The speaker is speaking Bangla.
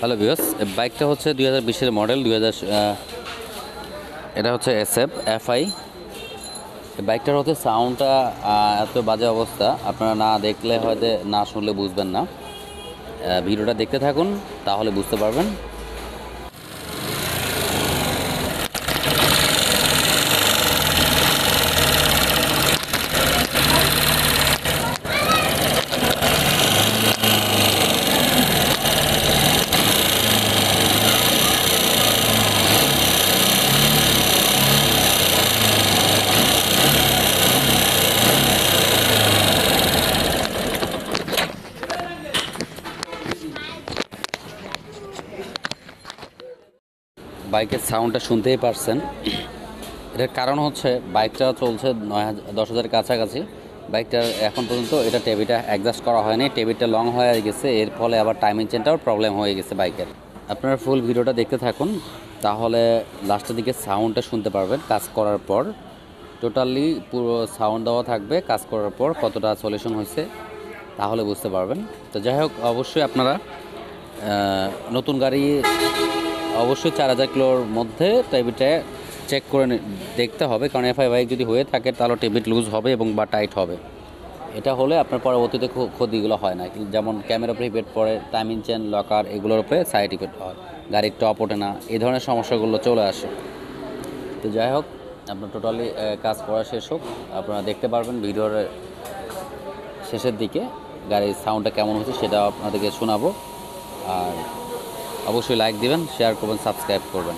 হ্যালো ভিউয়ার্স, বাইকটা হচ্ছে 2020-এর মডেল। এটা হচ্ছে SF FI। বাইকটার হচ্ছে সাউন্ডটা এত বাজে অবস্থা, আপনারা না দেখলে হয়তো না শুনলে বুঝবেন না। ভিডিওটা দেখতে থাকুন, তাহলে বুঝতে পারবেন। বাইকের সাউন্ডটা শুনতেই পারছেন। এটার কারণ হচ্ছে বাইকটা চলছে 9,000-10,000 কাছাকাছি। বাইকটার এখন পর্যন্ত এটা টেবিটা অ্যাডজাস্ট করা হয়নি, টেবিটা লং হয়ে গেছে, এর ফলে আবার টাইমিং চেনটাও প্রবলেম হয়ে গেছে বাইকের। আপনারা ফুল ভিডিওটা দেখতে থাকুন, তাহলে লাস্টের দিকে সাউন্ডটা শুনতে পারবেন। কাজ করার পর টোটালি পুরো সাউন্ড দেওয়া থাকবে, কাজ করার পর কতটা সলিউশন হয়েছে তাহলে বুঝতে পারবেন। তো যাই হোক, অবশ্যই আপনারা নতুন গাড়ি অবশ্যই 4,000 কিলোর মধ্যে টেবিটা চেক করে দেখতে হবে, কারণ FI বাইক যদি হয়ে থাকে তাহলে টেবিট লুজ হবে এবং বা টাইট হবে। এটা হলে আপনার পরবর্তীতে ক্ষতিগুলো হয় না, যেমন ক্যামেরা উপরে ইফেক্ট পড়ে, টাইমিং চেন, লকার, এগুলোর উপরে সাইড ইফেক্ট হয়, গাড়ির টপ ওঠে না, এই ধরনের সমস্যাগুলো চলে আসে। তো যাই হোক, আপনার টোটালি কাজ করা শেষ হোক, আপনারা দেখতে পারবেন ভিডিওর শেষের দিকে গাড়ির সাউন্ডটা কেমন হচ্ছে সেটা আপনাদেরকে শোনাবো। আর অবশ্যই লাইক দিবেন, শেয়ার করবেন, সাবস্ক্রাইব করবেন।